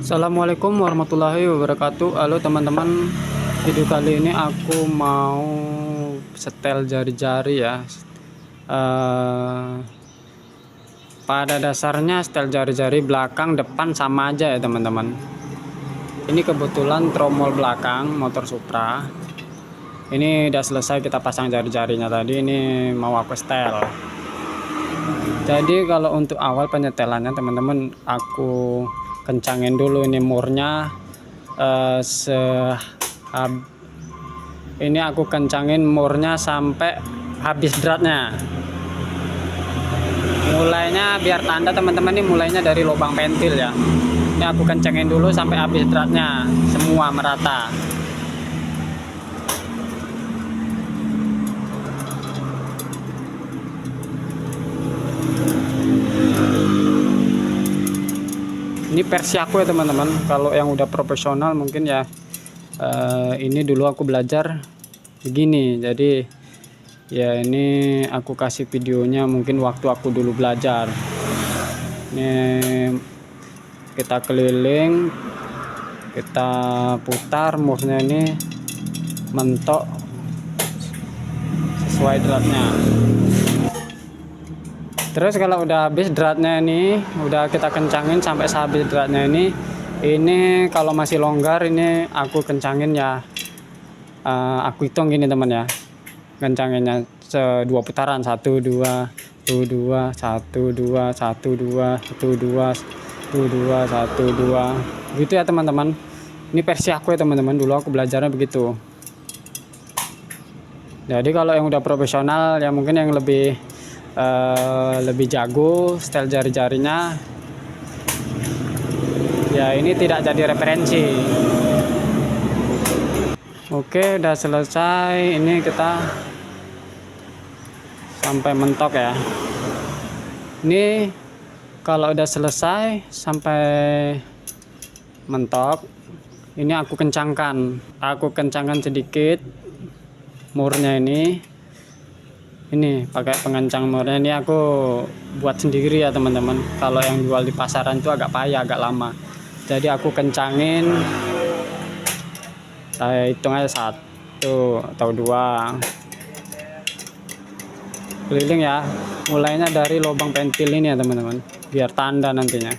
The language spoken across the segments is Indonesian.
Assalamualaikum warahmatullahi wabarakatuh. Halo teman-teman, video kali ini aku mau setel jari-jari ya. Pada dasarnya setel jari-jari belakang depan sama aja ya teman-teman. Ini kebetulan tromol belakang motor Supra. Ini udah selesai kita pasang jari-jarinya tadi. Ini mau aku setel. Jadi kalau untuk awal penyetelannya teman-teman, aku kencangin dulu ini murnya. Ini aku kencangin murnya sampai habis dratnya. Mulainya biar tanda teman-teman, ini mulainya dari lubang pentil ya. Ini aku kencangin dulu sampai habis dratnya semua merata. Ini versi aku ya teman-teman. Kalau yang udah profesional mungkin ya ini dulu aku belajar begini. Jadi ya ini aku kasih videonya mungkin waktu aku dulu belajar. Ini kita keliling, kita putar murnya ini mentok sesuai dratnya. Terus kalau udah habis dratnya ini, udah kita kencangin sampai habis dratnya ini kalau masih longgar ini aku kencangin ya, aku hitung gini teman ya, kencanginnya dua putaran, 1 2 1 2 1 2 1 2 1 2 1 2 1 2 gitu ya teman-teman. Ini versi aku ya teman-teman, dulu aku belajarnya begitu. Jadi kalau yang udah profesional ya mungkin yang lebih jago setel jari-jarinya ya ini tidak jadi referensi. Oke, udah selesai. Ini kita sampai mentok ya. Ini kalau udah selesai sampai mentok, ini aku kencangkan sedikit murnya ini pakai pengencang murnya. Ini aku buat sendiri ya teman-teman. Kalau yang jual di pasaran itu agak payah, agak lama. Jadi aku kencangin, saya hitung aja 1 atau 2 keliling ya. Mulainya dari lubang pentil ini ya teman-teman, biar tanda nantinya.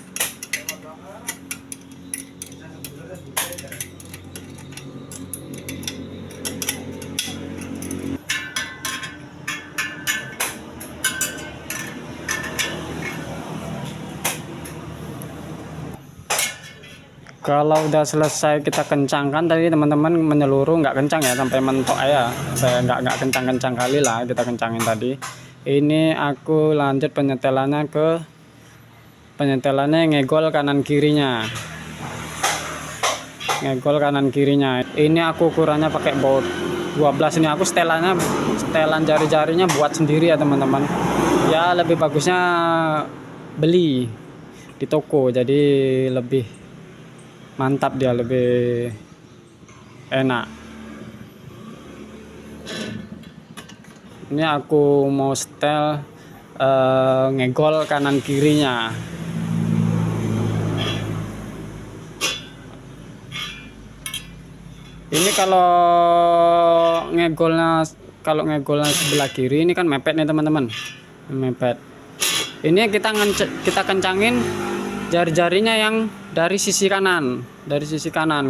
Kalau udah selesai kita kencangkan tadi teman-teman, menyeluruh nggak kencang ya, sampai mentok ya. Saya nggak kencang-kencang kali lah kita kencangin tadi. Ini aku lanjut penyetelannya ngegol kanan kirinya. Ngegol kanan kirinya. Ini aku ukurannya pakai baut 12. Ini aku setelan jari-jarinya buat sendiri ya teman-teman. Ya lebih bagusnya beli di toko, jadi lebih mantap, dia lebih enak. Ini aku mau setel ngegol kanan kirinya. Ini kalau ngegolnya sebelah kiri ini kan mepet nih teman-teman, mepet. Ini kita kencangin jari-jarinya yang dari sisi kanan,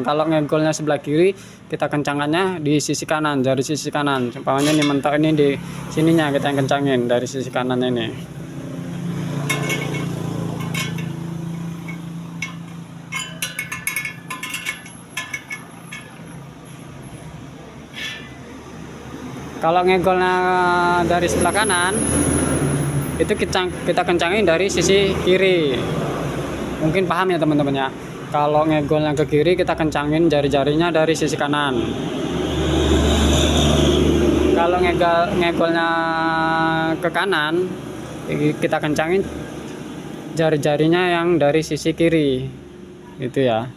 Kalau ngegolnya sebelah kiri, kita kencangannya di sisi kanan, dari sisi kanan. Umpamanya ini mentok ini di sininya kita yang kencangin dari sisi kanan ini. Kalau ngegolnya dari sebelah kanan, itu kita kencangin dari sisi kiri. Mungkin paham ya teman-teman ya. Kalau ngegolnya ke kiri, kita kencangin jari-jarinya dari sisi kanan. Kalau ngegolnya ke kanan, kita kencangin jari-jarinya yang dari sisi kiri. Itu ya.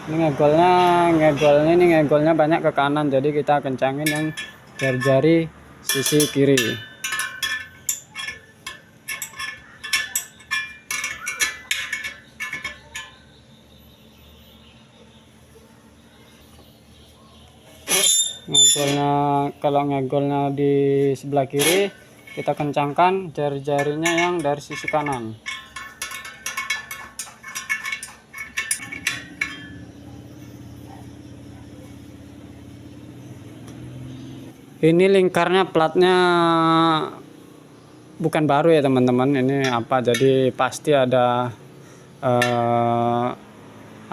Ini ngegolnya banyak ke kanan, jadi kita kencangin yang jari-jari sisi kiri. Ngegolnya, kalau ngegolnya di sebelah kiri, kita kencangkan jari-jarinya yang dari sisi kanan. Ini lingkarnya platnya bukan baru ya teman-teman, ini apa, jadi pasti ada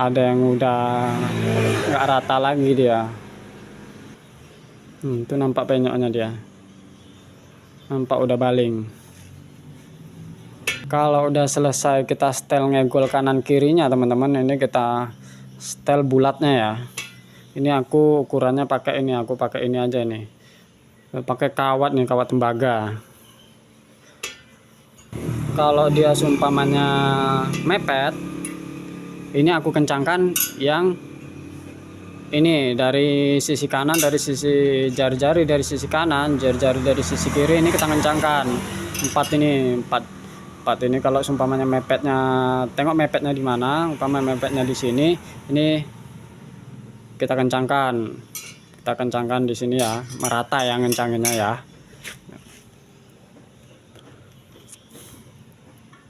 yang udah nggak rata lagi dia. Itu nampak penyoknya dia, nampak udah baling. Kalau udah selesai kita setel ngegol kanan kirinya teman-teman, ini kita setel bulatnya ya. Ini aku ukurannya pakai ini, aku pakai ini aja nih, pakai kawat nih, kawat tembaga. Kalau dia seumpamanya mepet, ini aku kencangkan yang ini dari sisi kanan, dari sisi jari-jari dari sisi kanan, jari-jari dari sisi kiri, ini kita kencangkan. Empat ini kalau seumpamanya mepetnya, tengok mepetnya di mana. Umpamanya mepetnya di sini, ini kita kencangkan di sini ya, merata ya ngencanginnya ya.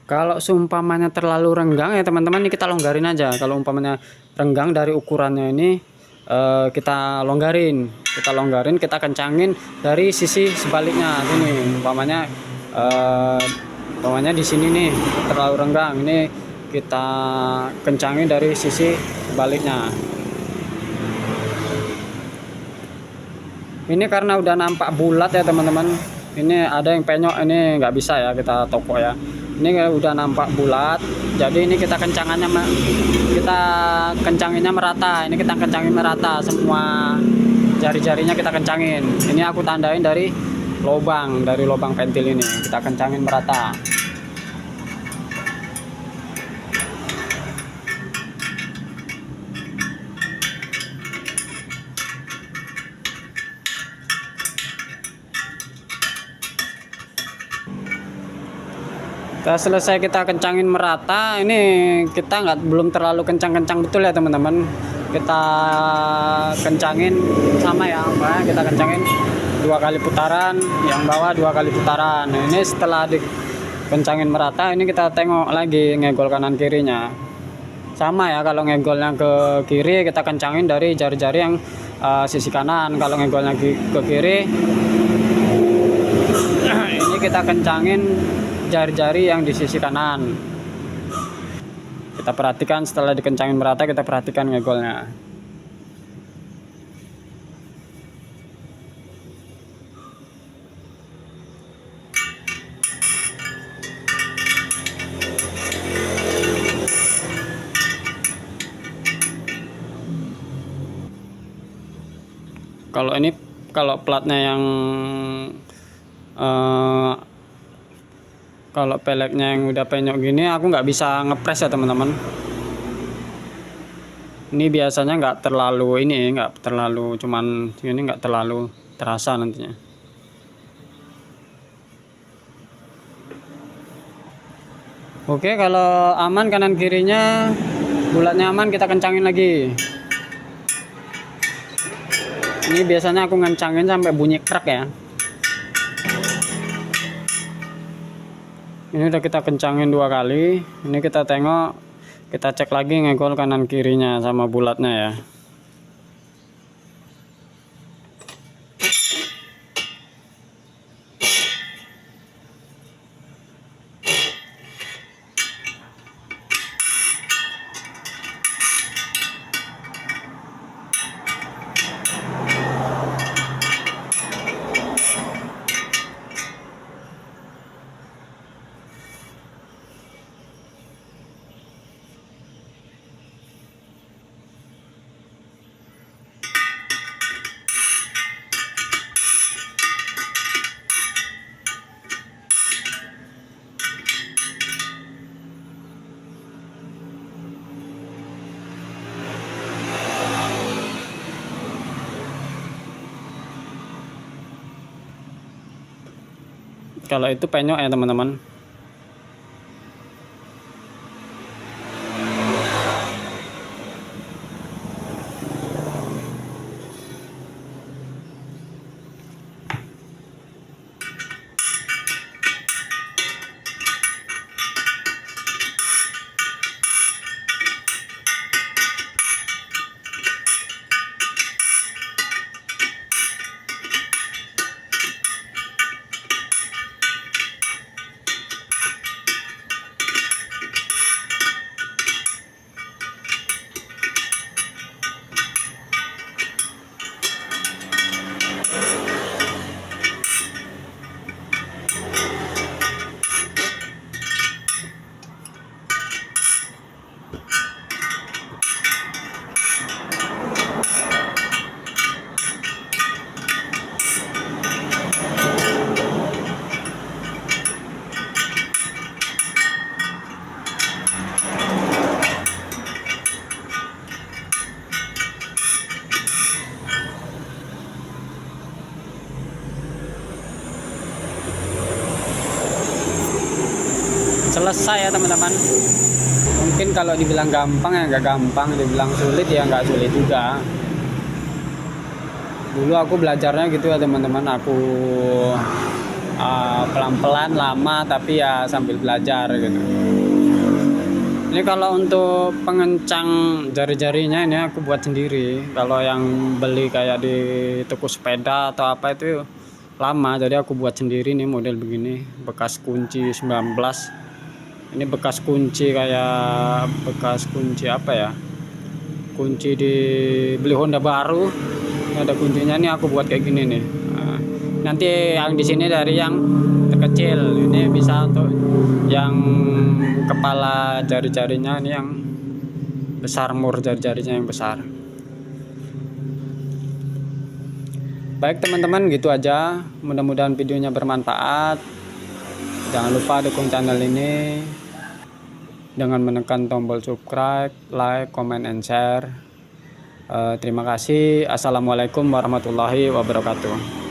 Kalau seumpamanya terlalu renggang ya teman-teman, ini kita longgarin aja. Kalau umpamanya renggang dari ukurannya ini, kita longgarin, kita kencangin dari sisi sebaliknya. Ini umpamanya di sini nih terlalu renggang, ini kita kencangin dari sisi sebaliknya. Ini karena udah nampak bulat ya teman-teman, ini ada yang penyok, ini nggak bisa ya kita tokok ya. Ini udah nampak bulat, jadi ini kita kencanginnya merata. Ini kita kencangin merata, semua jari-jarinya kita kencangin. Ini aku tandain dari lubang ventil ini, kita kencangin merata. Kita selesai kita kencangin merata, ini kita belum terlalu kencang-kencang betul ya teman-teman. Kita kencangin sama ya, kita kencangin 2 kali putaran, yang bawah 2 kali putaran. Nah, ini setelah dikencangin merata, ini kita tengok lagi ngegol kanan kirinya. Sama ya, kalau ngegolnya ke kiri kita kencangin dari jari-jari yang sisi kanan. Kalau ngegolnya ke kiri, ini kita kencangin jari-jari yang di sisi kanan. Kita perhatikan setelah dikencangin merata, kita perhatikan ngegolnya. Kalau ini, kalau platnya yang kalau peleknya yang udah penyok gini, aku nggak bisa ngepres ya teman-teman. Ini biasanya nggak terlalu cuman ini nggak terlalu terasa nantinya. Oke, kalau aman kanan kirinya, bulatnya aman, kita kencangin lagi. Ini biasanya aku ngencangin sampai bunyi krek ya. Ini udah kita kencangin 2 kali. Ini kita tengok, kita cek lagi ngegol kanan kirinya sama bulatnya ya. Kalau itu penyok ya teman-teman. selesai ya teman-teman. Mungkin kalau dibilang gampang ya nggak gampang, dibilang sulit ya nggak sulit juga. Dulu aku belajarnya gitu ya teman-teman, aku pelan-pelan lama tapi ya sambil belajar gitu. Ini kalau untuk pengencang jari-jarinya ini aku buat sendiri. Kalau yang beli kayak di toko sepeda atau apa itu lama, jadi aku buat sendiri nih model begini, bekas kunci 19. Ini bekas kunci kayak bekas kunci apa ya? Kunci di beli Honda baru. Ini ada kuncinya nih, aku buat kayak gini nih. Nah, nanti yang di sini dari yang terkecil, ini bisa untuk yang kepala jari-jarinya, ini yang besar, mur jari-jarinya yang besar. Baik teman-teman, gitu aja. Mudah-mudahan videonya bermanfaat. Jangan lupa dukung channel ini dengan menekan tombol subscribe, like, comment, and share. Terima kasih. Assalamualaikum warahmatullahi wabarakatuh.